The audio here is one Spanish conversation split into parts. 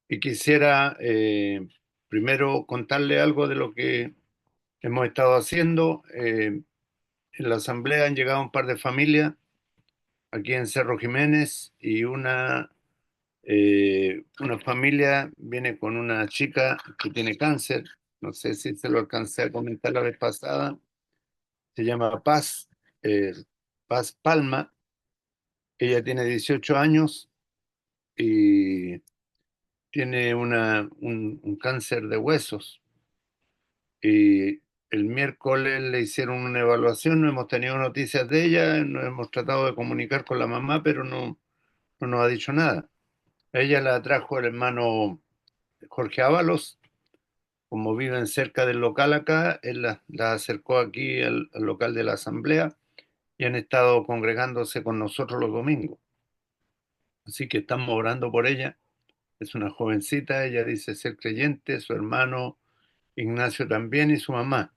y quisiera primero contarle algo de lo que hemos estado haciendo. En la asamblea han llegado un par de familias aquí en Cerro Jiménez y una familia viene con una chica que tiene cáncer. No sé si se lo alcancé a comentar la vez pasada. Se llama Paz, eh, Paz Palma. Ella tiene 18 años y tiene un cáncer de huesos. Y el miércoles le hicieron una evaluación, no hemos tenido noticias de ella, nos hemos tratado de comunicar con la mamá, pero no nos ha dicho nada. A ella la trajo el hermano Jorge Ábalos, como viven cerca del local acá, él la acercó aquí al local de la asamblea y han estado congregándose con nosotros los domingos. Así que estamos orando por ella. Es una jovencita, ella dice ser creyente, su hermano Ignacio también y su mamá.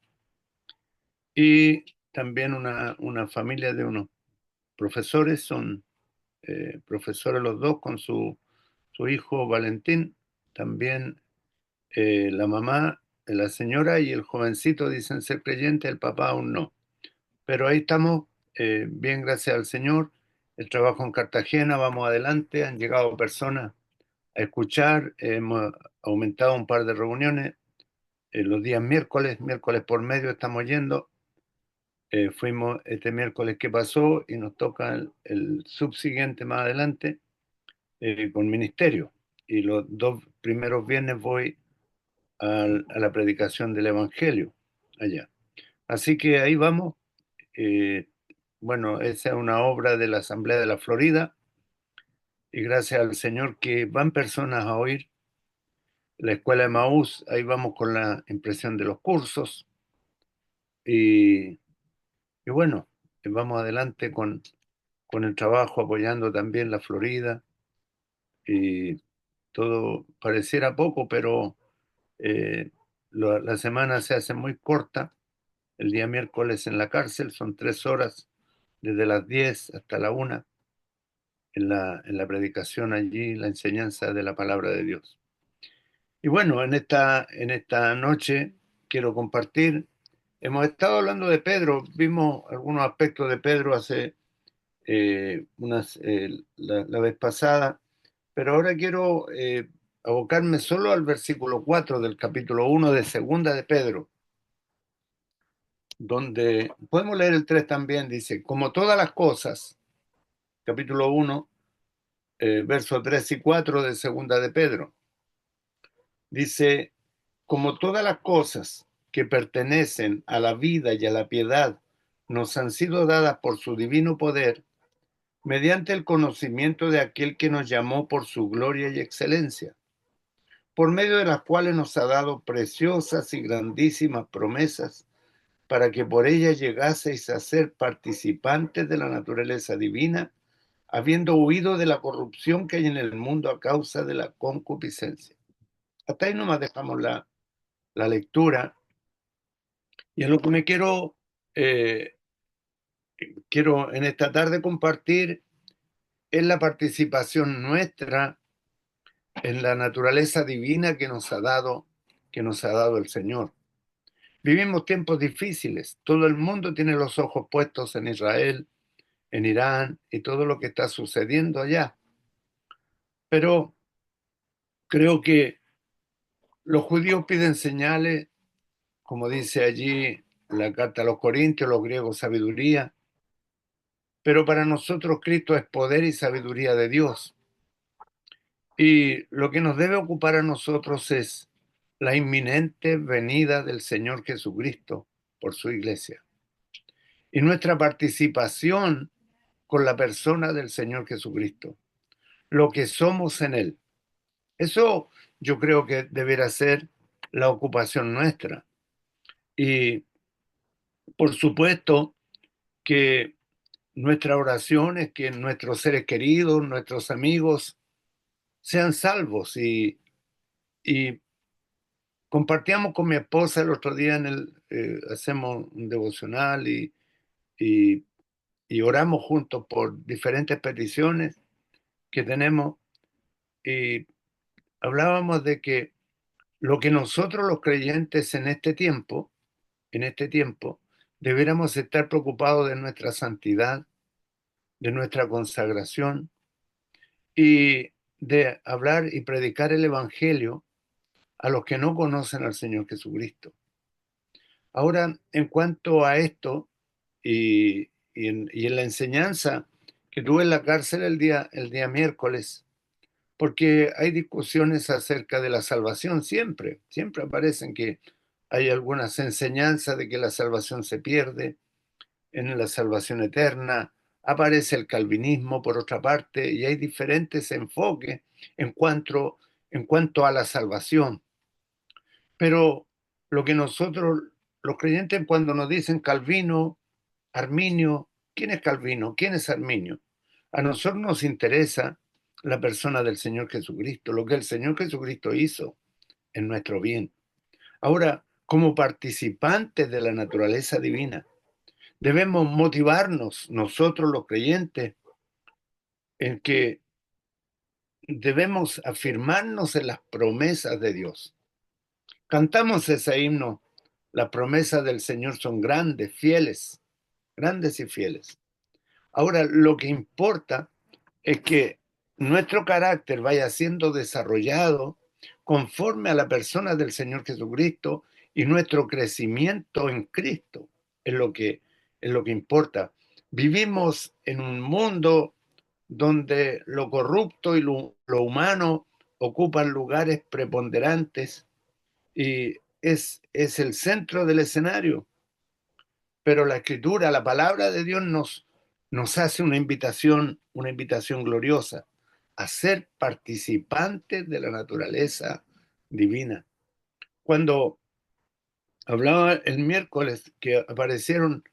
Y también una familia de unos profesores, son profesores los dos con su hijo Valentín, también la mamá, la señora y el jovencito dicen ser creyentes, el papá aún no. Pero ahí estamos, bien gracias al Señor, el trabajo en Cartagena, vamos adelante, han llegado personas a escuchar, hemos aumentado un par de reuniones, los días miércoles, miércoles por medio estamos yendo. Fuimos este miércoles que pasó y nos toca el subsiguiente más adelante con ministerio. Y los dos primeros viernes voy a la predicación del Evangelio allá. Así que ahí vamos. Eh, bueno, esa es una obra de la Asamblea de la Florida y gracias al Señor que van personas a oír la escuela de Maús. Ahí vamos con la impresión de los cursos y, y bueno, vamos adelante con el trabajo, apoyando también la Florida y todo pareciera poco, pero eh, la semana se hace muy corta. El día miércoles en la cárcel son 3 horas, desde las 10 hasta la 1, en la predicación allí, la enseñanza de la palabra de Dios. Y bueno, en esta noche quiero compartir, hemos estado hablando de Pedro, vimos algunos aspectos de Pedro hace la vez pasada, pero ahora quiero abocarme solo al versículo 4 del capítulo 1 de Segunda de Pedro, donde podemos leer el 3 también, dice, como todas las cosas, capítulo 1, versos 3 y 4 de Segunda de Pedro, dice, como todas las cosas que pertenecen a la vida y a la piedad nos han sido dadas por su divino poder, mediante el conocimiento de aquel que nos llamó por su gloria y excelencia, por medio de las cuales nos ha dado preciosas y grandísimas promesas, para que por ellas llegaseis a ser participantes de la naturaleza divina, habiendo huido de la corrupción que hay en el mundo a causa de la concupiscencia. Hasta ahí nomás dejamos la lectura. Y es lo que eh, quiero en esta tarde compartir es la participación nuestra en la naturaleza divina que nos ha dado el Señor. Vivimos tiempos difíciles. Todo el mundo tiene los ojos puestos en Israel, en Irán y todo lo que está sucediendo allá. Pero creo que los judíos piden señales, como dice allí la carta a los Corintios, los griegos sabiduría, pero para nosotros Cristo es poder y sabiduría de Dios. Y lo que nos debe ocupar a nosotros es la inminente venida del Señor Jesucristo por su iglesia y nuestra participación con la persona del Señor Jesucristo, lo que somos en Él. Eso yo creo que deberá ser la ocupación nuestra. Y por supuesto que nuestra oración es que nuestros seres queridos, nuestros amigos, sean salvos. Y compartíamos con mi esposa el otro día hacemos un devocional y, y oramos juntos por diferentes peticiones que tenemos. Y hablábamos de que lo que nosotros los creyentes en este tiempo, debiéramos estar preocupados de nuestra santidad, de nuestra consagración y de hablar y predicar el Evangelio a los que no conocen al Señor Jesucristo. Ahora, en cuanto a esto y en la enseñanza que tuve en la cárcel el día miércoles, porque hay discusiones acerca de la salvación siempre, siempre aparecen que hay algunas enseñanzas de que la salvación se pierde, en la salvación eterna, aparece el calvinismo por otra parte, y hay diferentes enfoques en cuanto a la salvación. Pero lo que nosotros, los creyentes, cuando nos dicen Calvino, Arminio, ¿quién es Calvino? ¿Quién es Arminio? A nosotros nos interesa la persona del Señor Jesucristo, lo que el Señor Jesucristo hizo en nuestro bien. Ahora, como participantes de la naturaleza divina, debemos motivarnos nosotros los creyentes en que debemos afirmarnos en las promesas de Dios. Cantamos ese himno, las promesas del Señor son grandes y fieles. Ahora, lo que importa es que nuestro carácter vaya siendo desarrollado conforme a la persona del Señor Jesucristo y nuestro crecimiento en Cristo es lo que importa. Vivimos en un mundo donde lo corrupto y lo humano ocupan lugares preponderantes y es el centro del escenario, pero la escritura, la palabra de Dios nos hace una invitación gloriosa a ser participantes de la naturaleza divina. Cuando hablaba el miércoles que aparecieron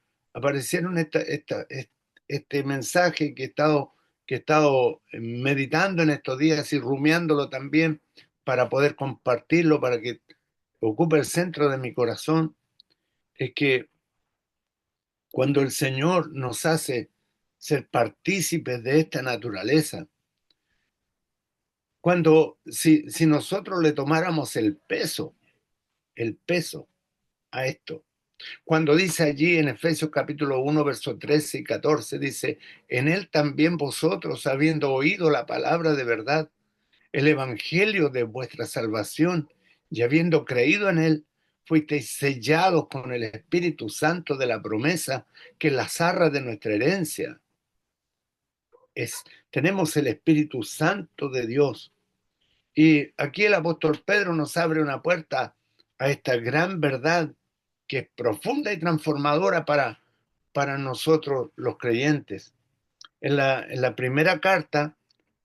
este mensaje que he estado meditando en estos días y rumiándolo también para poder compartirlo, para que ocupe el centro de mi corazón, es que cuando el Señor nos hace ser partícipes de esta naturaleza, si nosotros le tomáramos el peso a esto, cuando dice allí en Efesios capítulo 1, versos 13 y 14, dice, en él también vosotros, habiendo oído la palabra de verdad, el evangelio de vuestra salvación, y habiendo creído en él, fuisteis sellados con el Espíritu Santo de la promesa, que es la zarra de nuestra herencia. Tenemos el Espíritu Santo de Dios. Y aquí el apóstol Pedro nos abre una puerta a esta gran verdad que es profunda y transformadora para nosotros los creyentes. En la primera carta,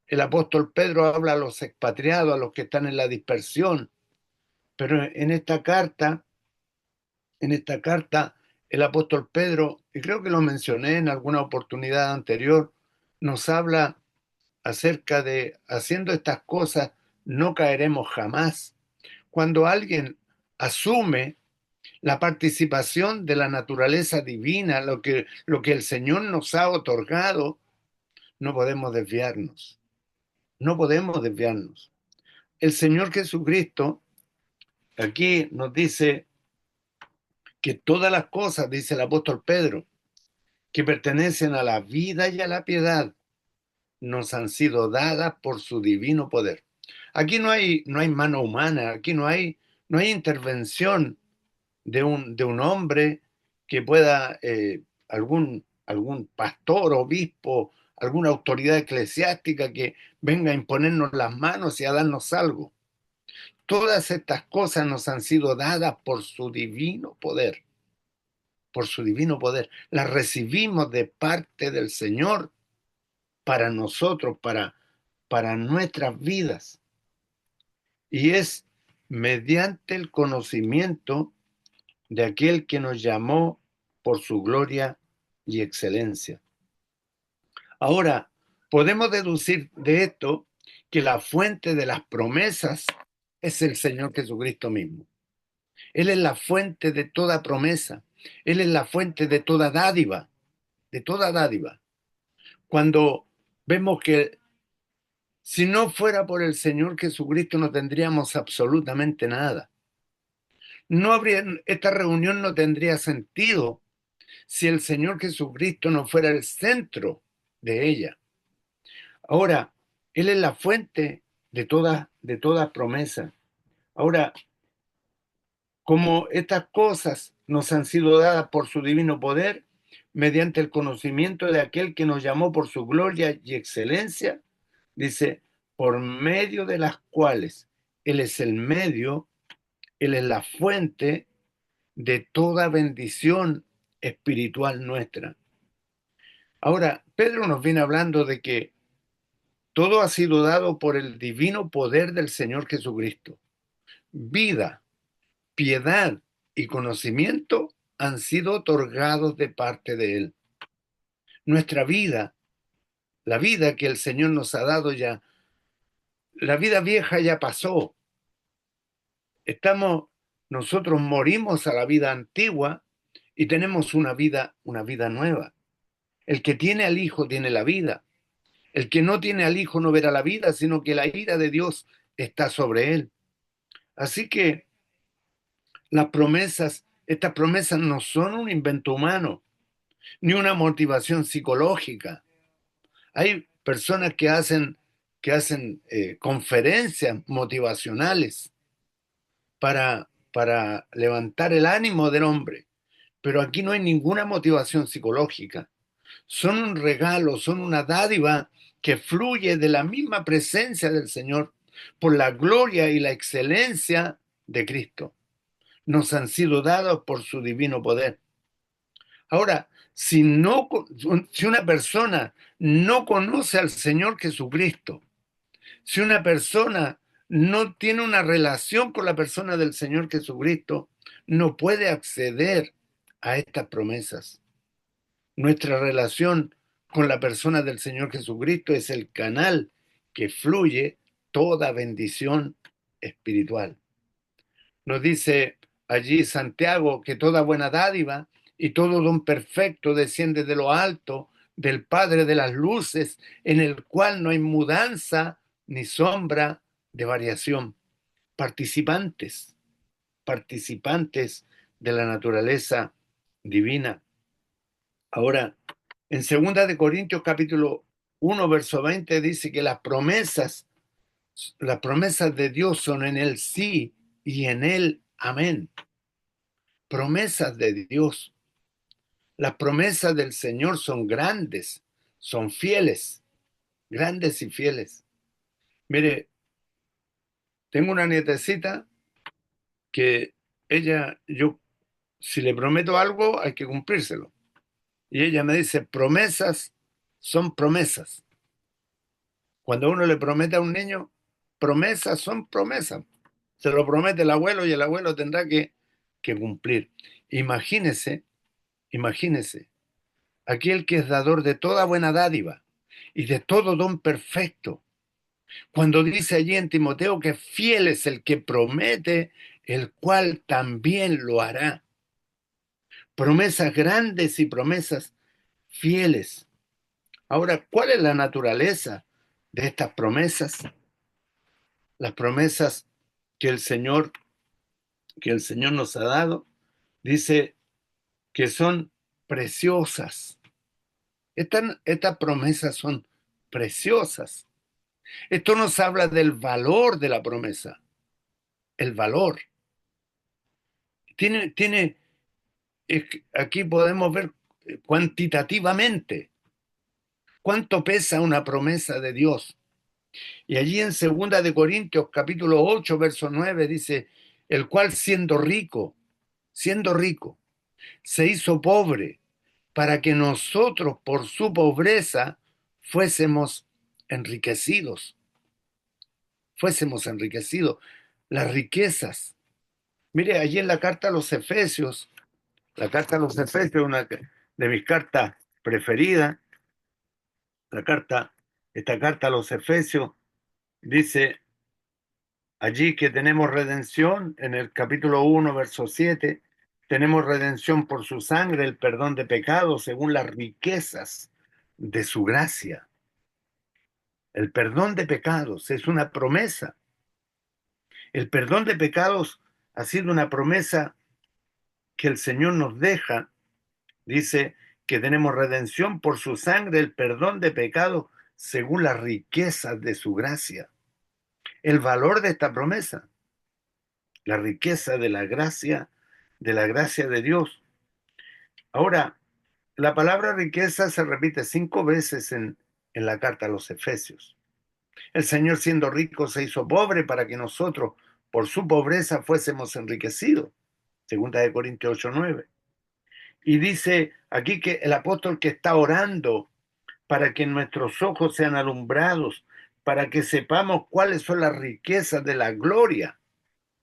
el apóstol Pedro habla a los expatriados, a los que están en la dispersión, pero en esta carta, el apóstol Pedro, y creo que lo mencioné en alguna oportunidad anterior, nos habla acerca de haciendo estas cosas no caeremos jamás. Cuando alguien asume la participación de la naturaleza divina, lo que el Señor nos ha otorgado, no podemos desviarnos. No podemos desviarnos. El Señor Jesucristo aquí nos dice que todas las cosas, dice el apóstol Pedro, que pertenecen a la vida y a la piedad, nos han sido dadas por su divino poder. Aquí no hay mano humana, aquí no hay intervención de un hombre que pueda, algún pastor, obispo, alguna autoridad eclesiástica que venga a imponernos las manos y a darnos algo. Todas estas cosas nos han sido dadas por su divino poder, por su divino poder. Las recibimos de parte del Señor para nosotros, para nuestras vidas. Y es mediante el conocimiento de aquel que nos llamó por su gloria y excelencia. Ahora, podemos deducir de esto que la fuente de las promesas es el Señor Jesucristo mismo. Él es la fuente de toda promesa. Él es la fuente de toda dádiva, de toda dádiva. Cuando vemos que Si no fuera por el Señor Jesucristo no tendríamos absolutamente nada. No habría, esta reunión no tendría sentido si el Señor Jesucristo no fuera el centro de ella. Ahora, Él es la fuente de toda promesa. Ahora, como estas cosas nos han sido dadas por su divino poder, mediante el conocimiento de aquel que nos llamó por su gloria y excelencia, dice, por medio de las cuales Él es el medio, Él es la fuente de toda bendición espiritual nuestra. Ahora, Pedro nos viene hablando de que todo ha sido dado por el divino poder del Señor Jesucristo. Vida, piedad y conocimiento han sido otorgados de parte de Él. Nuestra vida, la vida que el Señor nos ha dado ya, la vida vieja ya pasó. Nosotros morimos a la vida antigua y tenemos una vida nueva. El que tiene al Hijo tiene la vida. El que no tiene al Hijo no verá la vida, sino que la ira de Dios está sobre él. Así que estas promesas no son un invento humano, ni una motivación psicológica. Hay personas que hacen conferencias motivacionales para levantar el ánimo del hombre, pero aquí no hay ninguna motivación psicológica. Son un regalo, son una dádiva que fluye de la misma presencia del Señor por la gloria y la excelencia de Cristo. Nos han sido dados por su divino poder. Ahora, si una persona no conoce al Señor Jesucristo, si una persona no tiene una relación con la persona del Señor Jesucristo, no puede acceder a estas promesas. Nuestra relación con la persona del Señor Jesucristo es el canal que fluye toda bendición espiritual. Nos dice allí Santiago que toda buena dádiva y todo don perfecto desciende de lo alto, del Padre de las luces, en el cual no hay mudanza ni sombra de variación. Participantes, participantes de la naturaleza divina. Ahora, en segunda de Corintios capítulo 1 verso 20 dice que las promesas de Dios son en el sí y en el amén. Promesas de Dios. Las promesas del Señor son grandes, son fieles, grandes y fieles. Mire, tengo una nietecita que si le prometo algo, hay que cumplírselo. Y ella me dice, promesas son promesas. Cuando uno le promete a un niño, promesas son promesas. Se lo promete el abuelo y el abuelo tendrá que cumplir. Imagínese, imagínese, aquel que es dador de toda buena dádiva y de todo don perfecto. Cuando dice allí en Timoteo que fiel es el que promete, el cual también lo hará. Promesas grandes y promesas fieles. Ahora, ¿cuál es la naturaleza de estas promesas? Las promesas que el Señor, que el Señor nos ha dado, dice que son preciosas. Estas promesas son preciosas. Esto nos habla del valor de la promesa, el valor. Tiene, aquí podemos ver cuantitativamente cuánto pesa una promesa de Dios. Y allí en segunda de Corintios capítulo 8 verso 9 dice, el cual siendo rico, se hizo pobre para que nosotros por su pobreza fuésemos enriquecidos, fuésemos enriquecidos. Las riquezas. Mire, allí en la carta a los Efesios, la carta a los Efesios, una de mis cartas preferidas, esta carta a los Efesios dice allí que tenemos redención en el capítulo 1, verso 7, tenemos redención por su sangre, el perdón de pecados según las riquezas de su gracia. El perdón de pecados es una promesa. El perdón de pecados ha sido una promesa que el Señor nos deja. Dice que tenemos redención por su sangre, el perdón de pecados según las riquezas de su gracia. El valor de esta promesa, la riqueza de la gracia de Dios. Ahora, la palabra riqueza se repite 5 veces en la carta a los Efesios. El Señor, siendo rico, se hizo pobre para que nosotros, por su pobreza, fuésemos enriquecidos. Segunda de Corintios 8:9. Y dice aquí que el apóstol que está orando para que nuestros ojos sean alumbrados, para que sepamos cuáles son las riquezas de la gloria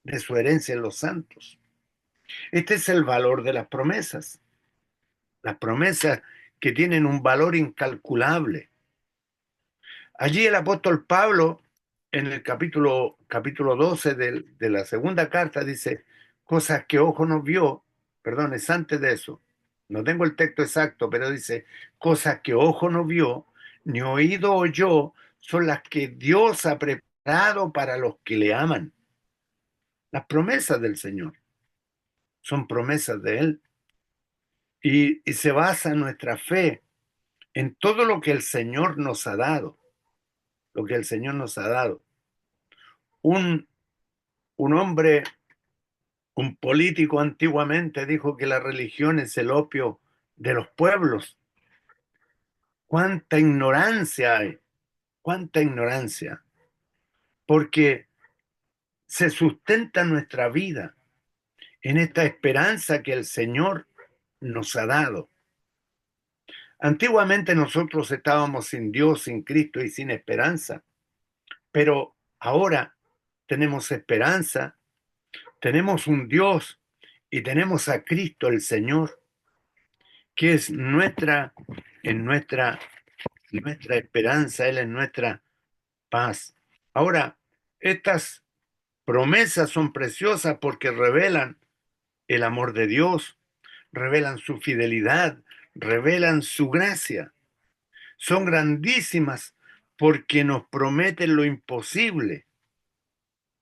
de su herencia en los santos. Este es el valor de las promesas que tienen un valor incalculable. Allí el apóstol Pablo, en el capítulo 12 de la segunda carta, dice, cosas que ojo no vio, perdón, es antes de eso, no tengo el texto exacto, pero dice, cosas que ojo no vio, ni oído oyó, son las que Dios ha preparado para los que le aman. Las promesas del Señor son promesas de Él y se basa nuestra fe en todo lo que el Señor nos ha dado, lo que el Señor nos ha dado. Un, un hombre, un político antiguamente dijo que la religión es el opio de los pueblos. ¿Cuánta ignorancia hay? ¿Cuánta ignorancia? Porque se sustenta nuestra vida en esta esperanza que el Señor nos ha dado. Antiguamente nosotros estábamos sin Dios, sin Cristo y sin esperanza, pero ahora tenemos esperanza, tenemos un Dios y tenemos a Cristo el Señor, que es en nuestra esperanza, Él es nuestra paz. Ahora, estas promesas son preciosas porque revelan el amor de Dios, revelan su fidelidad, revelan su gracia. Son grandísimas porque nos prometen lo imposible.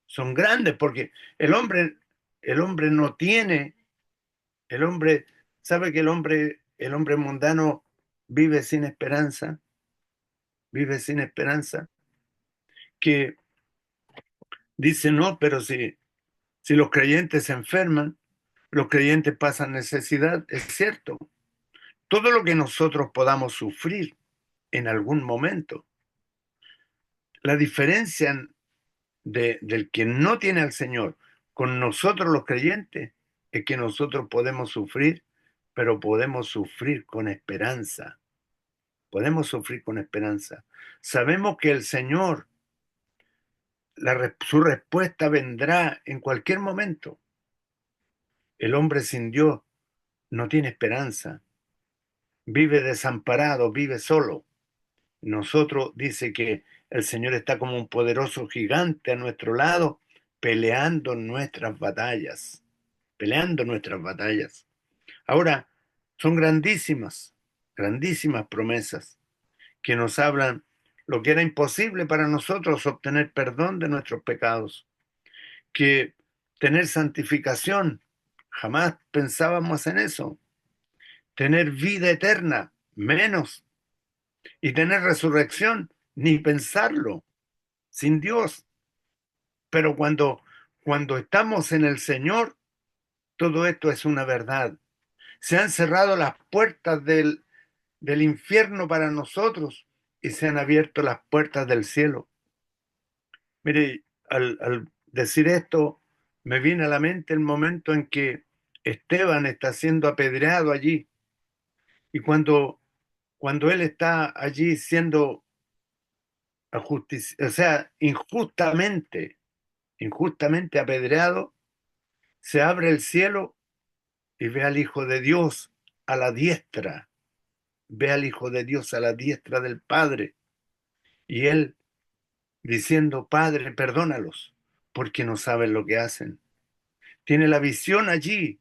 Son grandes porque el hombre no tiene, el hombre, sabe que el hombre mundano vive sin esperanza, vive sin esperanza, que dice no, pero si los creyentes se enferman, los creyentes pasan necesidad, es cierto. Todo lo que nosotros podamos sufrir en algún momento, la diferencia del que no tiene al Señor con nosotros los creyentes es que nosotros podemos sufrir, pero podemos sufrir con esperanza. Podemos sufrir con esperanza. Sabemos que el Señor, su respuesta vendrá en cualquier momento. El hombre sin Dios no tiene esperanza. Vive desamparado, vive solo. Nosotros dice que el Señor está como un poderoso gigante a nuestro lado, peleando nuestras batallas, peleando nuestras batallas. Ahora, son grandísimas, grandísimas promesas que nos hablan lo que era imposible para nosotros, obtener perdón de nuestros pecados, que tener santificación, jamás pensábamos en eso, tener vida eterna, menos, y tener resurrección, ni pensarlo, sin Dios. Pero cuando estamos en el Señor, todo esto es una verdad. Se han cerrado las puertas del infierno para nosotros y se han abierto las puertas del cielo. Mire, al decir esto, me viene a la mente el momento en que Esteban está siendo apedreado allí y cuando él está allí siendo o sea, injustamente apedreado, se abre el cielo y ve al Hijo de Dios a la diestra, ve al Hijo de Dios a la diestra del Padre, y él diciendo, Padre, perdónalos, porque no saben lo que hacen. Tiene la visión allí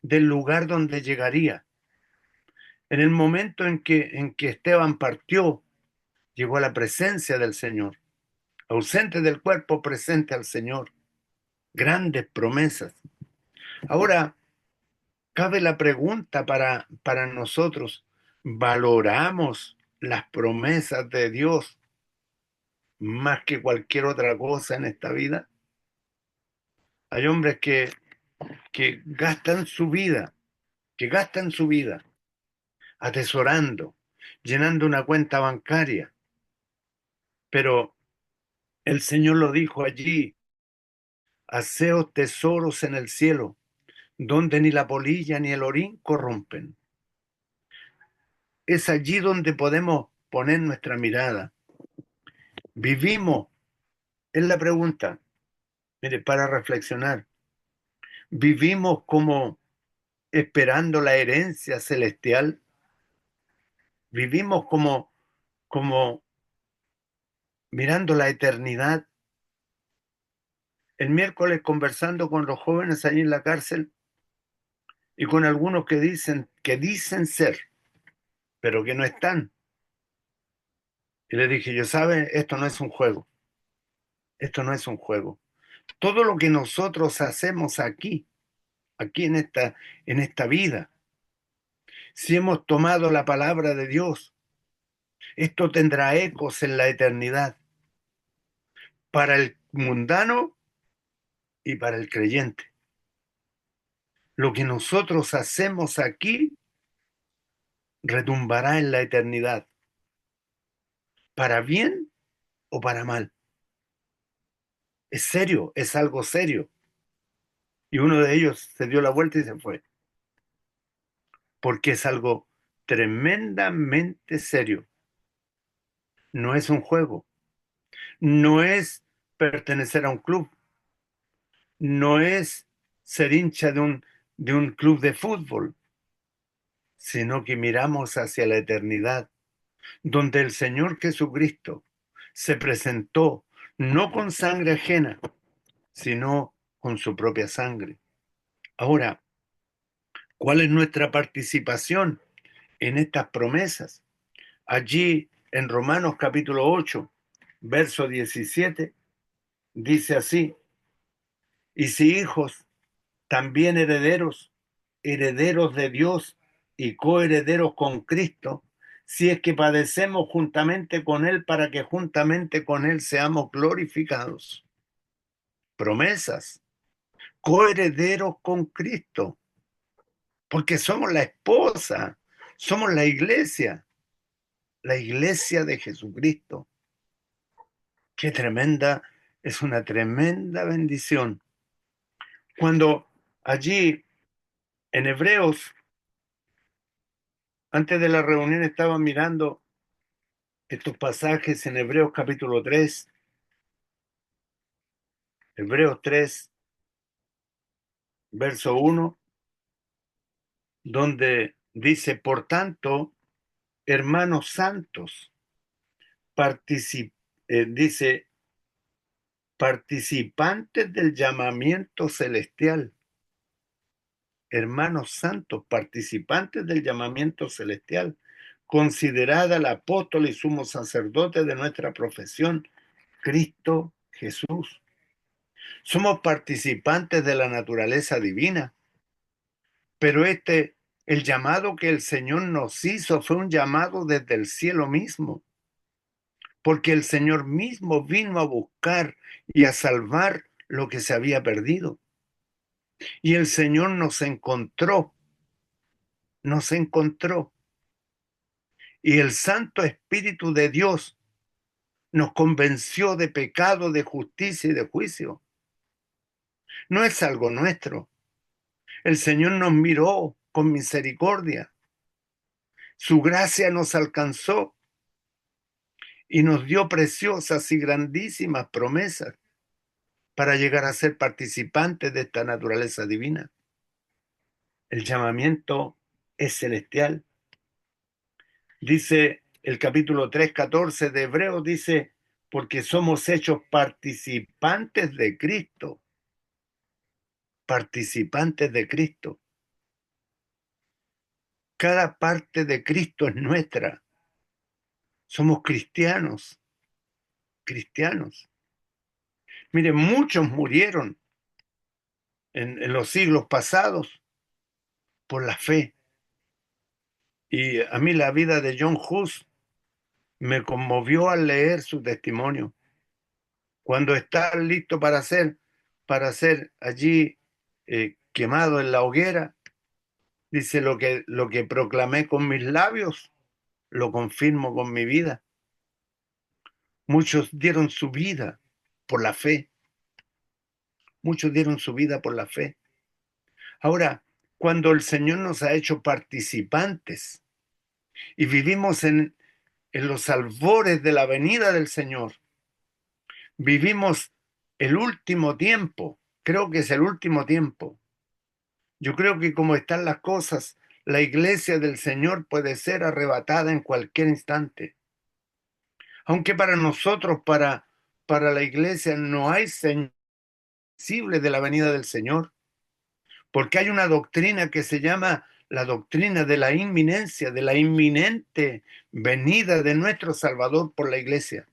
del lugar donde llegaría. En el momento en que Esteban partió, llegó a la presencia del Señor. Ausente del cuerpo, presente al Señor. Grandes promesas. Ahora, cabe la pregunta para nosotros. ¿Valoramos las promesas de Dios más que cualquier otra cosa en esta vida? Hay hombres que gastan su vida atesorando, llenando una cuenta bancaria. Pero el Señor lo dijo allí: haceos tesoros en el cielo, donde ni la polilla ni el orín corrompen. Es allí donde podemos poner nuestra mirada. Vivimos, es la pregunta, mire, para reflexionar. Vivimos como esperando la herencia celestial. Vivimos como mirando la eternidad. El miércoles conversando con los jóvenes ahí en la cárcel y con algunos que dicen ser, pero que no están. Y le dije, yo sabe, esto no es un juego, esto no es un juego. Todo lo que nosotros hacemos aquí en esta vida, si hemos tomado la palabra de Dios, esto tendrá ecos en la eternidad para el mundano y para el creyente. Lo que nosotros hacemos aquí retumbará en la eternidad, para bien o para mal. Es serio, es algo serio. Y uno de ellos se dio la vuelta y se fue, porque es algo tremendamente serio. No es un juego, no es pertenecer a un club, no es ser hincha de un club de fútbol, sino que miramos hacia la eternidad, donde el Señor Jesucristo se presentó no con sangre ajena, sino con su propia sangre. Ahora, ¿cuál es nuestra participación en estas promesas? Allí en Romanos capítulo 8, verso 17, dice así: y si hijos, también herederos, herederos de Dios y coherederos con Cristo, si es que padecemos juntamente con Él, para que juntamente con Él seamos glorificados. Promesas, coherederos con Cristo, porque somos la esposa, somos la iglesia de Jesucristo. Qué tremenda, es una tremenda bendición. Cuando allí en Hebreos, antes de la reunión, estaba mirando estos pasajes en Hebreos capítulo 3, Hebreos 3, verso 1, donde dice: por tanto, hermanos santos, dice, participantes del llamamiento celestial. Hermanos santos, participantes del llamamiento celestial, considerad al apóstol y sumo sacerdote de nuestra profesión, Cristo Jesús. Somos participantes de la naturaleza divina, pero el llamado que el Señor nos hizo fue un llamado desde el cielo mismo, porque el Señor mismo vino a buscar y a salvar lo que se había perdido. Y el Señor nos encontró, y el Santo Espíritu de Dios nos convenció de pecado, de justicia y de juicio. No es algo nuestro. El Señor nos miró con misericordia. Su gracia nos alcanzó y nos dio preciosas y grandísimas promesas para llegar a ser participantes de esta naturaleza divina. El llamamiento es celestial. Dice el capítulo 3:14 de Hebreos, dice, porque somos hechos participantes de Cristo, participantes de Cristo. Cada parte de Cristo es nuestra. Somos cristianos, cristianos. Mire, muchos murieron en los siglos pasados por la fe. Y a mí la vida de John Hus me conmovió al leer su testimonio. Cuando está listo para ser allí quemado en la hoguera, dice lo que proclamé con mis labios, lo confirmo con mi vida. Muchos dieron su vida por la fe. Muchos dieron su vida por la fe. Ahora, cuando el Señor nos ha hecho participantes y vivimos en los albores de la venida del Señor, vivimos el último tiempo, creo que es el último tiempo. Yo creo que como están las cosas, la iglesia del Señor puede ser arrebatada en cualquier instante. Aunque para nosotros, para la iglesia, no hay señal visible de la venida del Señor, porque hay una doctrina que se llama la doctrina de la inminencia, de la inminente venida de nuestro Salvador por la iglesia.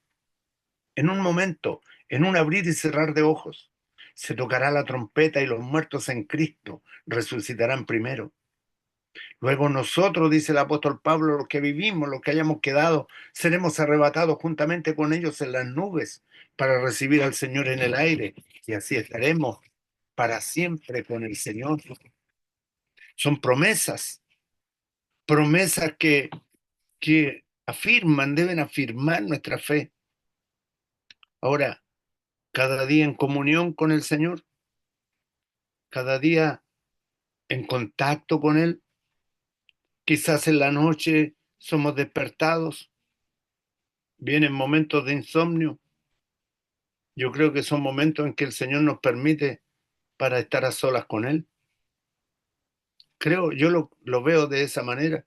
En un momento, en un abrir y cerrar de ojos, se tocará la trompeta y los muertos en Cristo resucitarán primero. Luego nosotros, dice el apóstol Pablo, los que vivimos, los que hayamos quedado, seremos arrebatados juntamente con ellos en las nubes para recibir al Señor en el aire y así estaremos para siempre con el Señor. Son promesas, promesas que afirman, deben afirmar nuestra fe. Ahora, cada día en comunión con el Señor, cada día en contacto con Él, quizás en la noche somos despertados, vienen momentos de insomnio. Yo creo que son momentos en que el Señor nos permite para estar a solas con Él. Creo, yo lo veo de esa manera.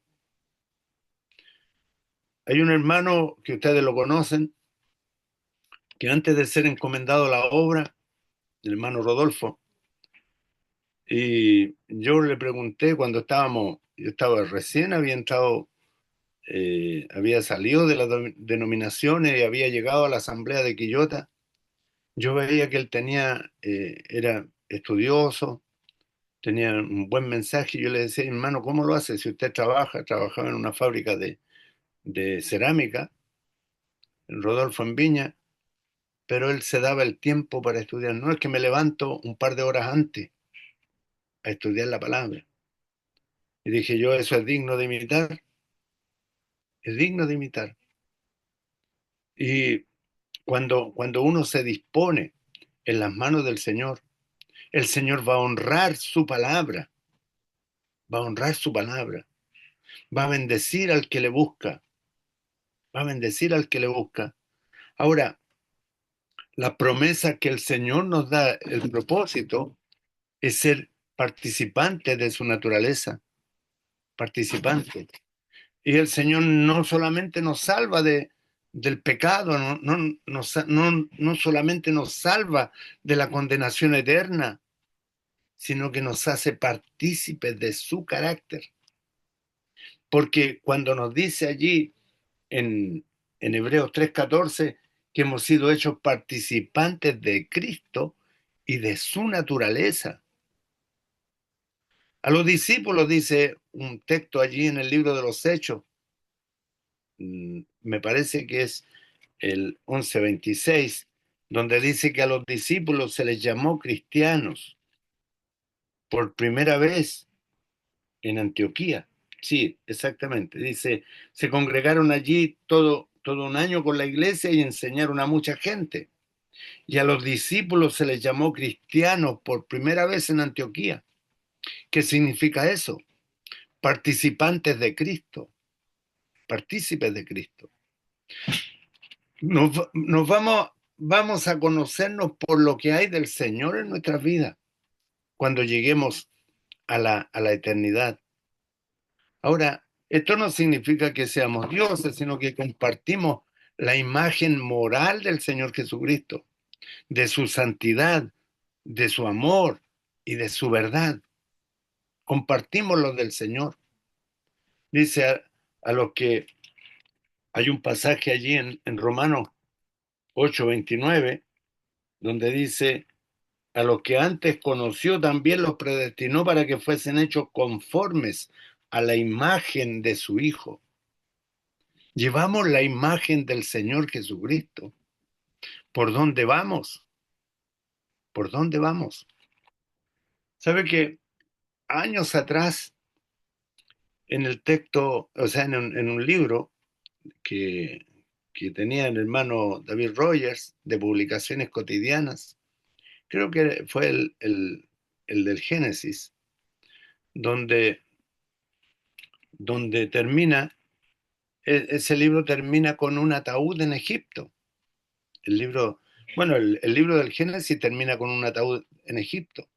Hay un hermano que ustedes lo conocen, que antes de ser encomendado a la obra, el hermano Rodolfo, y yo le pregunté cuando yo estaba recién, había entrado, había salido de las denominaciones y había llegado a la asamblea de Quillota. Yo veía que él era estudioso, tenía un buen mensaje y yo le decía, hermano, ¿cómo lo hace? Si usted trabajaba en una fábrica de cerámica, en Rodolfo en Viña, pero él se daba el tiempo para estudiar. No es que me levanto un par de horas antes a estudiar la palabra. Y dije yo, eso es digno de imitar, es digno de imitar. Y cuando uno se dispone en las manos del Señor, el Señor va a honrar su palabra, va a honrar su palabra, va a bendecir al que le busca, va a bendecir al que le busca. Ahora, la promesa que el Señor nos da, el propósito, es ser participantes de su naturaleza, participantes. Y el Señor no solamente nos salva del pecado, no solamente nos salva de la condenación eterna, sino que nos hace partícipes de su carácter. Porque cuando nos dice allí en Hebreos 3:14 que hemos sido hechos participantes de Cristo y de su naturaleza. A los discípulos dice un texto allí en el libro de los Hechos, me parece que es el 11:26, donde dice que a los discípulos se les llamó cristianos por primera vez en Antioquía. Sí, exactamente. Dice, se congregaron allí todo un año con la iglesia y enseñaron a mucha gente. Y a los discípulos se les llamó cristianos por primera vez en Antioquía. ¿Qué significa eso? Participantes de Cristo, partícipes de Cristo. Vamos a conocernos por lo que hay del Señor en nuestras vidas cuando lleguemos a la eternidad. Ahora, esto no significa que seamos dioses, sino que compartimos la imagen moral del Señor Jesucristo, de su santidad, de su amor y de su verdad. Compartimos lo del Señor. Dice a los que Hay un pasaje allí en Romanos 8:29, donde dice, a los que antes conoció también los predestinó para que fuesen hechos conformes a la imagen de su Hijo. Llevamos la imagen del Señor Jesucristo. ¿Por dónde vamos? ¿Por dónde vamos? ¿Sabe que años atrás, en el texto, o sea, en un libro que, que tenía el hermano David Rogers de Publicaciones Cotidianas, creo que fue el del Génesis, donde, donde termina, ese libro termina con un ataúd en Egipto. El libro, bueno, el libro del Génesis termina con un ataúd en Egipto,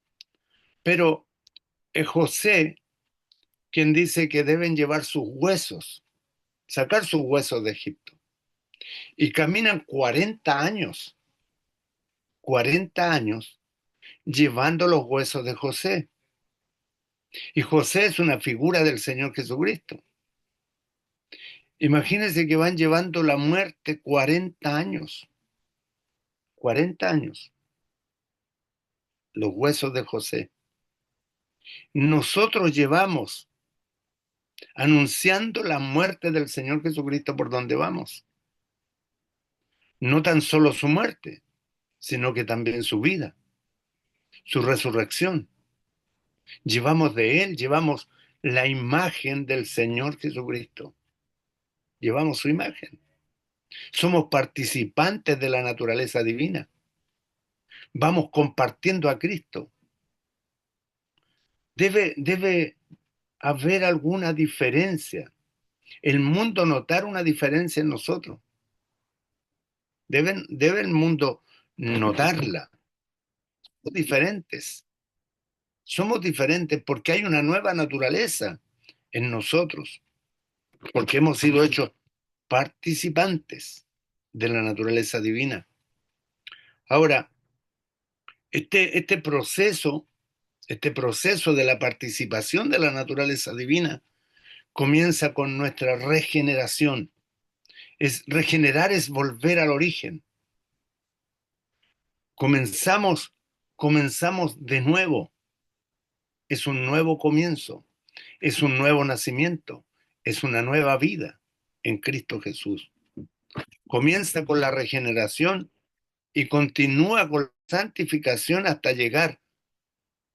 pero es José quien dice que deben llevar sus huesos, sacar sus huesos de Egipto. Y caminan 40 años, 40 años llevando los huesos de José. Y José es una figura del Señor Jesucristo. Imagínense que van llevando la muerte 40 años, 40 años, los huesos de José. Nosotros llevamos anunciando la muerte del Señor Jesucristo por donde vamos. No tan solo su muerte, sino que también su vida, su resurrección. Llevamos de Él, llevamos la imagen del Señor Jesucristo. Llevamos su imagen. Somos participantes de la naturaleza divina. Vamos compartiendo a Cristo. Debe haber alguna diferencia. El mundo notar una diferencia en nosotros. Debe el mundo notarla. Somos diferentes. Somos diferentes porque hay una nueva naturaleza en nosotros, porque hemos sido hechos participantes de la naturaleza divina. Ahora, este proceso de la participación de la naturaleza divina comienza con nuestra regeneración. Regenerar es volver al origen. Comenzamos de nuevo. Es un nuevo comienzo. Es un nuevo nacimiento. Es una nueva vida en Cristo Jesús. Comienza con la regeneración y continúa con la santificación hasta llegar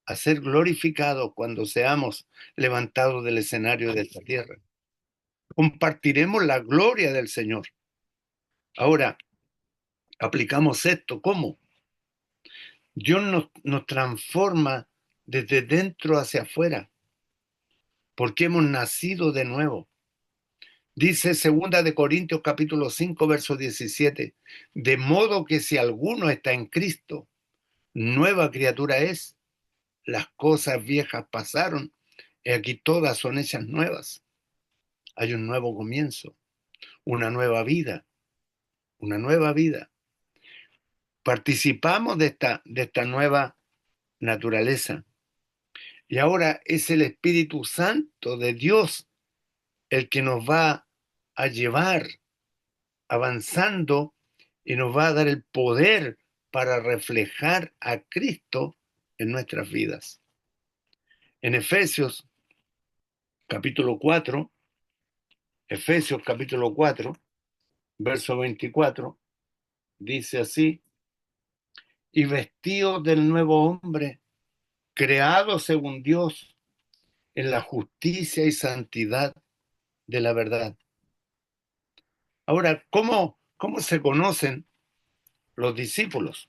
a ser glorificados cuando seamos levantados del escenario de esta tierra. Compartiremos la gloria del Señor. Ahora, aplicamos esto. ¿Cómo? Dios nos transforma desde dentro hacia afuera, porque hemos nacido de nuevo. Dice 2 Corintios 5, verso 17, de modo que si alguno está en Cristo, nueva criatura es, las cosas viejas pasaron, y aquí todas son hechas nuevas. Hay un nuevo comienzo, una nueva vida, una nueva vida. Participamos de esta nueva naturaleza. Y ahora es el Espíritu Santo de Dios el que nos va a llevar avanzando y nos va a dar el poder para reflejar a Cristo en nuestras vidas. En capítulo 4, Efesios capítulo 4, verso 24, dice así, y vestidos del nuevo hombre, creado según Dios en la justicia y santidad de la verdad. Ahora, ¿cómo se conocen los discípulos?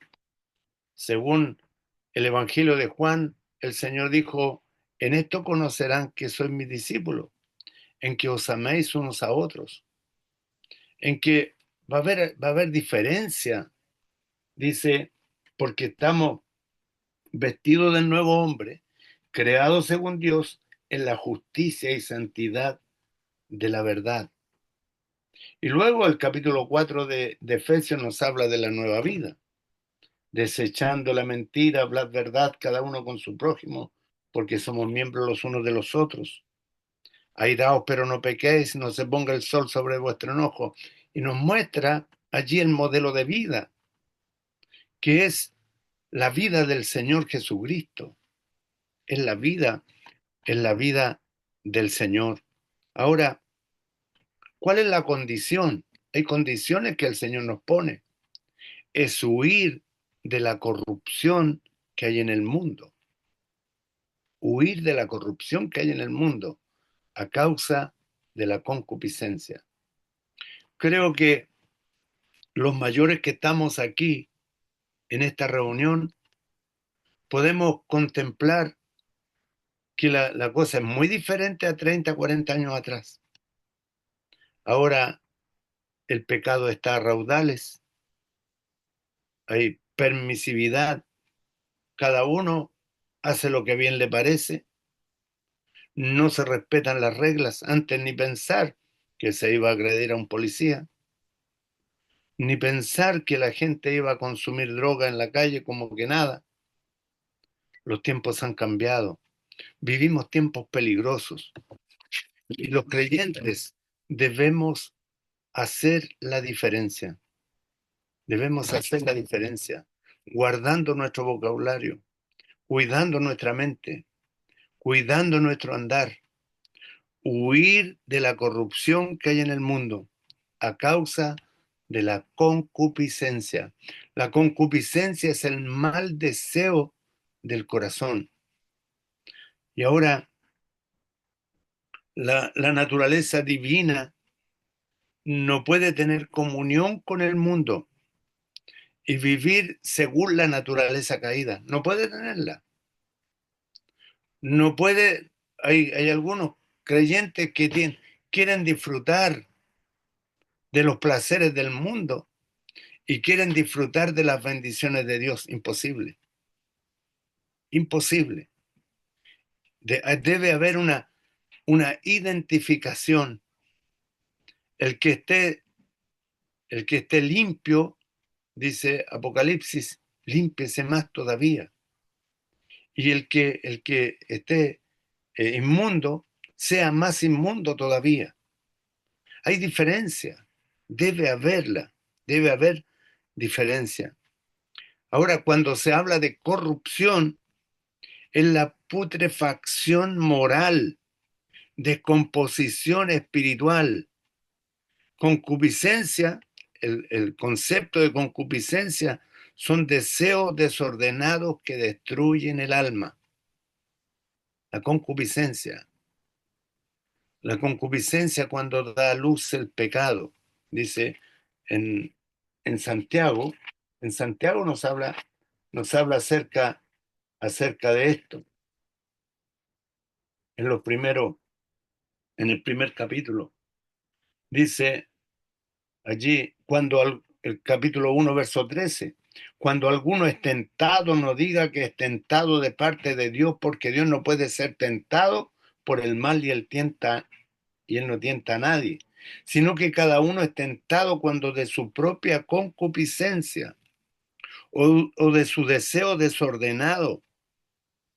Según el Evangelio de Juan, el Señor dijo, en esto conocerán que sois mis discípulos, en que os améis unos a otros, en que va a haber diferencia, dice, porque estamos vestidos del nuevo hombre, creados según Dios en la justicia y santidad de la verdad. Y luego el capítulo 4 de Efesios nos habla de la nueva vida, desechando la mentira, hablad verdad cada uno con su prójimo, porque somos miembros los unos de los otros. Airaos pero no pequéis, no se ponga el sol sobre vuestro enojo. Y nos muestra allí el modelo de vida, que es la vida del Señor Jesucristo. Es la vida del Señor. Ahora, ¿cuál es la condición? Hay condiciones que el Señor nos pone. Es huir de la corrupción que hay en el mundo. Huir de la corrupción que hay en el mundo a causa de la concupiscencia. Creo que los mayores que estamos aquí en esta reunión podemos contemplar que la cosa es muy diferente a 30, 40 años atrás. Ahora el pecado está a raudales, hay permisividad, cada uno hace lo que bien le parece, no se respetan las reglas, antes ni pensar que se iba a agredir a un policía, ni pensar que la gente iba a consumir droga en la calle como que nada. Los tiempos han cambiado, vivimos tiempos peligrosos y los creyentes debemos hacer la diferencia, debemos hacer la diferencia, guardando nuestro vocabulario, cuidando nuestra mente, cuidando nuestro andar, huir de la corrupción que hay en el mundo a causa de la concupiscencia. La concupiscencia es el mal deseo del corazón. Y ahora la naturaleza divina no puede tener comunión con el mundo y vivir según la naturaleza caída. No puede tenerla. No puede, hay algunos creyentes que quieren disfrutar de los placeres del mundo y quieren disfrutar de las bendiciones de Dios. Imposible. Imposible. Debe haber una identificación. El que esté, el que esté limpio, dice Apocalipsis, límpiese más todavía. Y el que esté inmundo, sea más inmundo todavía. Hay diferencia, debe haber diferencia. Ahora, cuando se habla de corrupción, es la putrefacción moral, descomposición espiritual, concupiscencia, el concepto de concupiscencia son deseos desordenados que destruyen el alma. La concupiscencia. La concupiscencia cuando da a luz el pecado, dice en, en Santiago. En Santiago nos habla acerca de esto. En en el primer capítulo. Dice allí, el capítulo 1 verso 13, cuando alguno es tentado, no diga que es tentado de parte de Dios, porque Dios no puede ser tentado por el mal y él no tienta a nadie, sino que cada uno es tentado cuando de su propia concupiscencia o de su deseo desordenado,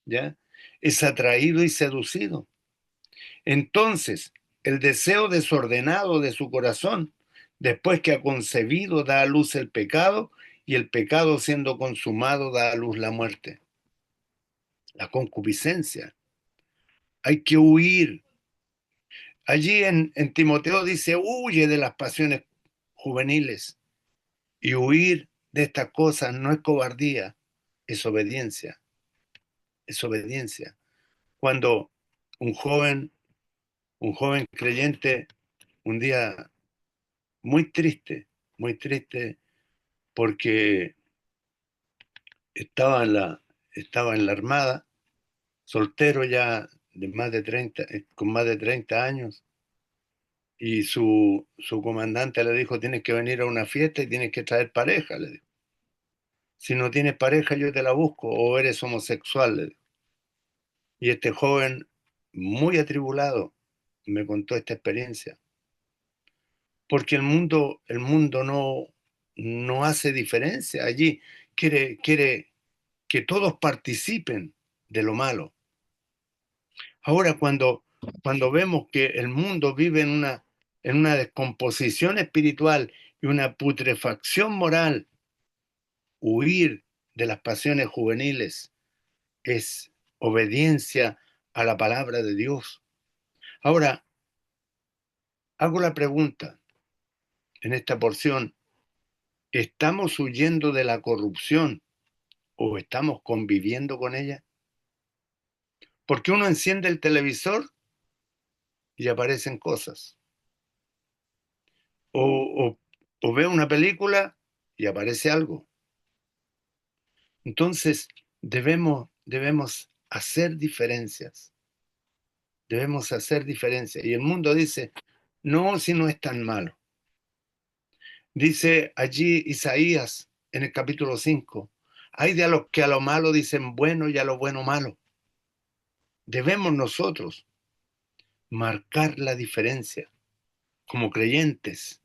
¿ya? Es atraído y seducido. Entonces, el deseo desordenado de su corazón, después que ha concebido, da a luz el pecado, y el pecado siendo consumado da a luz la muerte. La concupiscencia. Hay que huir. Allí en Timoteo dice, huye de las pasiones juveniles. Y huir de estas cosas no es cobardía, es obediencia. Es obediencia. Cuando un joven, un joven creyente, un día muy triste porque estaba estaba en la Armada, soltero ya de más de 30, con más de 30 años, y su comandante le dijo, tienes que venir a una fiesta y tienes que traer pareja, le dijo. Si no tienes pareja, yo te la busco, o eres homosexual, le dijo. Y este joven, muy atribulado, me contó esta experiencia, porque el mundo no hace diferencia allí, quiere que todos participen de lo malo. Ahora, cuando vemos que el mundo vive en una descomposición espiritual y una putrefacción moral, huir de las pasiones juveniles es obediencia a la palabra de Dios. Ahora, hago la pregunta en esta porción, ¿estamos huyendo de la corrupción o estamos conviviendo con ella? Porque uno enciende el televisor y aparecen cosas. O, o ve una película y aparece algo. Entonces, debemos hacer diferencias. Debemos hacer diferencias. Y el mundo dice, no, si no es tan malo. Dice allí Isaías en el capítulo 5, hay de los que a lo malo dicen bueno y a lo bueno malo. Debemos nosotros marcar la diferencia como creyentes.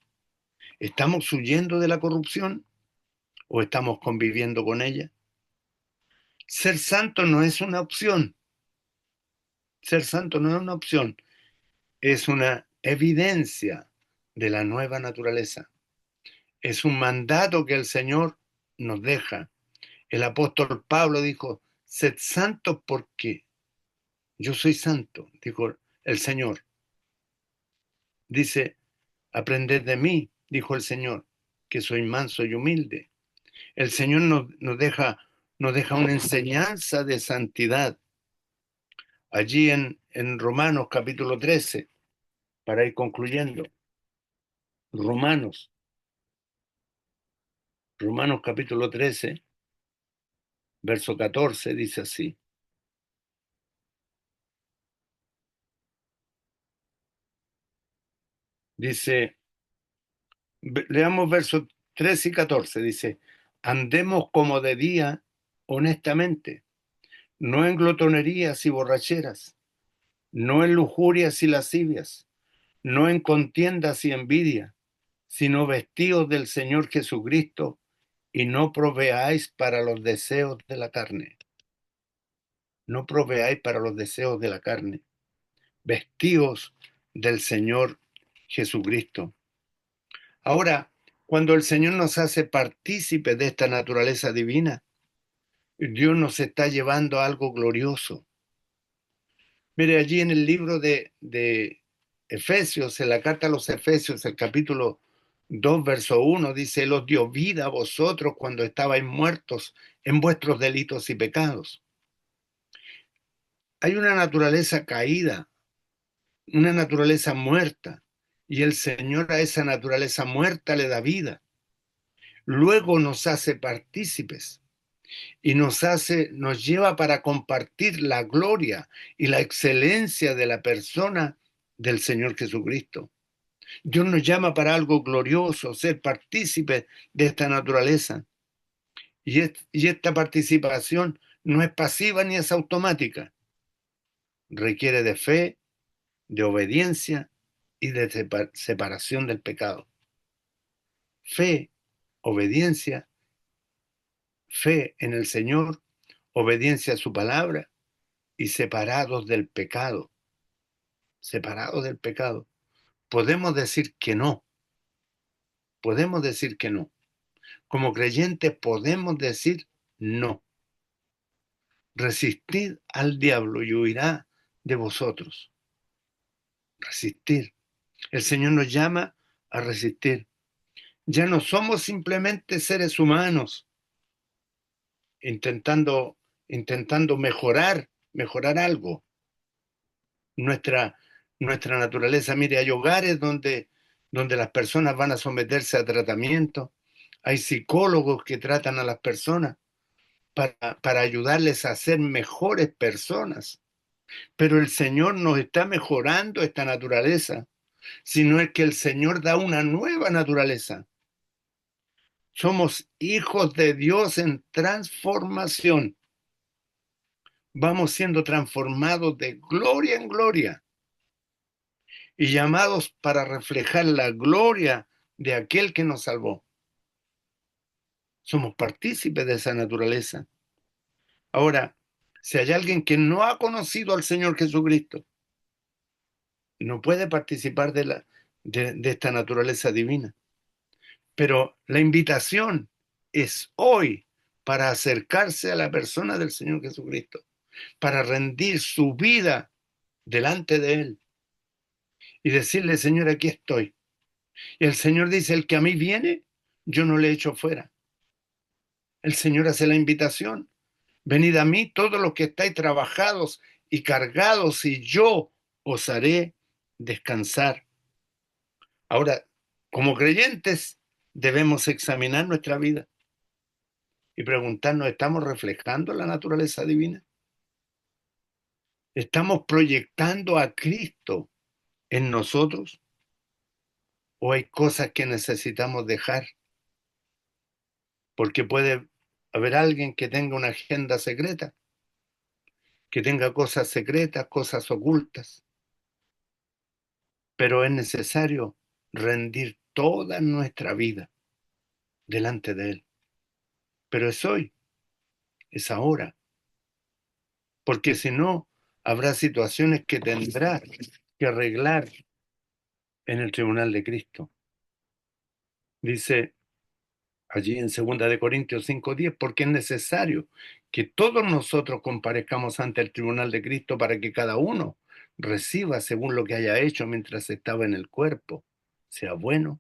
¿Estamos huyendo de la corrupción o estamos conviviendo con ella? Ser santo no es una opción. Ser santo no es una opción. Es una evidencia de la nueva naturaleza. Es un mandato que el Señor nos deja. El apóstol Pablo dijo, sed santos porque yo soy santo, dijo el Señor. Dice, aprended de mí, dijo el Señor, que soy manso y humilde. El Señor nos deja una enseñanza de santidad. Allí en Romanos capítulo 13, para ir concluyendo. Romanos, Romanos capítulo 13, verso 14, dice así. Dice, leamos versos 13 y 14, dice, andemos como de día honestamente, no en glotonerías y borracheras, no en lujurias y lascivias, no en contiendas y envidia, sino vestidos del Señor Jesucristo y no proveáis para los deseos de la carne. No proveáis para los deseos de la carne. Vestidos del Señor Jesucristo. Ahora, cuando el Señor nos hace partícipes de esta naturaleza divina, Dios nos está llevando a algo glorioso. Mire, allí en el libro de Efesios, en la carta a los Efesios, el capítulo 2, verso 1, dice, Él os dio vida a vosotros cuando estabais muertos en vuestros delitos y pecados. Hay una naturaleza caída, una naturaleza muerta, y el Señor a esa naturaleza muerta le da vida. Luego nos hace partícipes y nos lleva para compartir la gloria y la excelencia de la persona del Señor Jesucristo. Dios nos llama para algo glorioso, ser partícipes de esta naturaleza. Y esta participación no es pasiva ni es automática. Requiere de fe, de obediencia y de separación del pecado. Fe, obediencia, fe en el Señor, obediencia a su palabra y separados del pecado. Separados del pecado. Podemos decir que no. Podemos decir que no. Como creyentes podemos decir no. Resistid al diablo y huirá de vosotros. Resistir. El Señor nos llama a resistir. Ya no somos simplemente seres humanos intentando, intentando mejorar algo. Nuestra, nuestra naturaleza, mire, hay hogares donde las personas van a someterse a tratamiento. Hay psicólogos que tratan a las personas para ayudarles a ser mejores personas. Pero el Señor nos está mejorando esta naturaleza, sino es que el Señor da una nueva naturaleza. Somos hijos de Dios en transformación. Vamos siendo transformados de gloria en gloria y llamados para reflejar la gloria de aquel que nos salvó. Somos partícipes de esa naturaleza. Ahora, si hay alguien que no ha conocido al Señor Jesucristo, no puede participar de esta naturaleza divina. Pero la invitación es hoy para acercarse a la persona del Señor Jesucristo, para rendir su vida delante de Él y decirle, Señor, aquí estoy. Y el Señor dice, el que a mí viene, yo no le echo fuera. El Señor hace la invitación. Venid a mí todos los que estáis trabajados y cargados, y yo os haré descansar. Ahora, como creyentes, debemos examinar nuestra vida y preguntarnos, ¿estamos reflejando la naturaleza divina? ¿Estamos proyectando a Cristo en nosotros? ¿O hay cosas que necesitamos dejar? Porque puede haber alguien que tenga una agenda secreta, que tenga cosas secretas, cosas ocultas, pero es necesario rendir toda nuestra vida delante de Él. Pero es hoy, es ahora, porque si no, habrá situaciones que tendrá que arreglar en el tribunal de Cristo. Dice allí en 2 Corintios 5:10, porque es necesario que todos nosotros comparezcamos ante el tribunal de Cristo para que cada uno reciba según lo que haya hecho mientras estaba en el cuerpo, sea bueno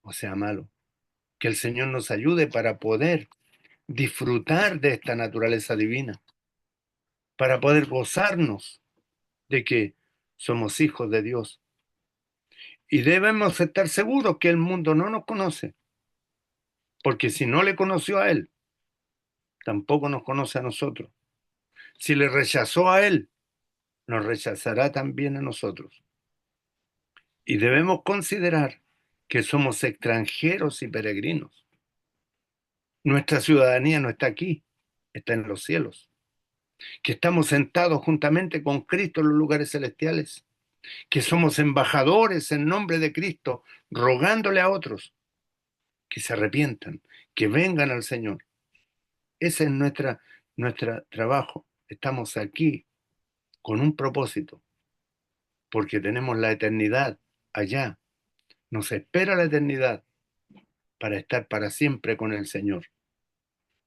o sea malo. Que el Señor nos ayude para poder disfrutar de esta naturaleza divina, para poder gozarnos de que somos hijos de Dios. Y debemos estar seguros que el mundo no nos conoce, porque si no le conoció a Él, tampoco nos conoce a nosotros. Si le rechazó a Él, nos rechazará también a nosotros. Y debemos considerar que somos extranjeros y peregrinos. Nuestra ciudadanía no está aquí, está en los cielos. Que estamos sentados juntamente con Cristo en los lugares celestiales. Que somos embajadores en nombre de Cristo, rogándole a otros que se arrepientan, que vengan al Señor. Ese es nuestro trabajo. Estamos aquí con un propósito, porque tenemos la eternidad allá. Nos espera la eternidad para estar para siempre con el Señor.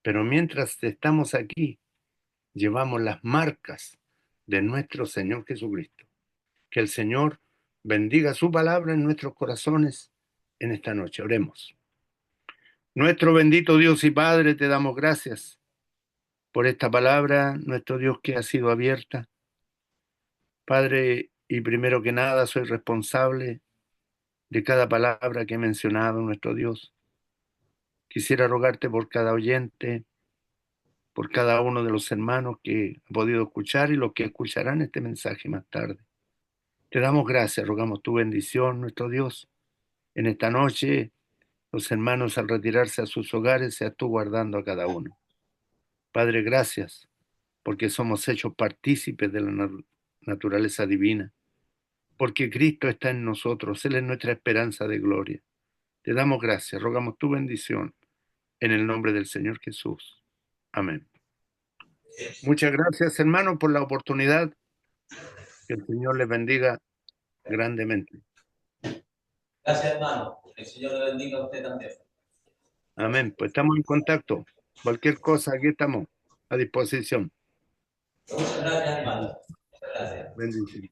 Pero mientras estamos aquí, llevamos las marcas de nuestro Señor Jesucristo. Que el Señor bendiga su palabra en nuestros corazones en esta noche. Oremos. Nuestro bendito Dios y Padre, te damos gracias por esta palabra, nuestro Dios, que ha sido abierta. Padre, y primero que nada, soy responsable de cada palabra que he mencionado, nuestro Dios. Quisiera rogarte por cada oyente, por cada uno de los hermanos que ha podido escuchar y los que escucharán este mensaje más tarde. Te damos gracias, rogamos tu bendición, nuestro Dios. En esta noche, los hermanos al retirarse a sus hogares, seas tú guardando a cada uno. Padre, gracias, porque somos hechos partícipes de la naturaleza divina, porque Cristo está en nosotros, Él es nuestra esperanza de gloria. Te damos gracias, rogamos tu bendición en el nombre del Señor Jesús. Amén. Muchas gracias, hermano, por la oportunidad. Que el Señor les bendiga grandemente. Gracias, hermano. El Señor le bendiga a usted también. Amén. Pues estamos en contacto. Cualquier cosa, aquí estamos a disposición. Muchas gracias, hermano. Muchas gracias. Bendición.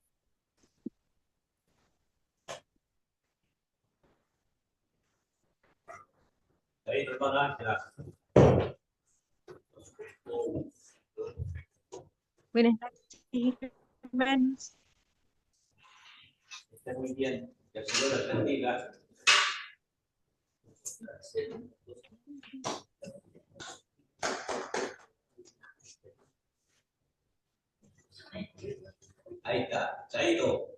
Ahí, hermano Ángela. Buenas noches, hermanos. Esté muy bien. Que el Señor les bendiga. Ahí está. Chaito.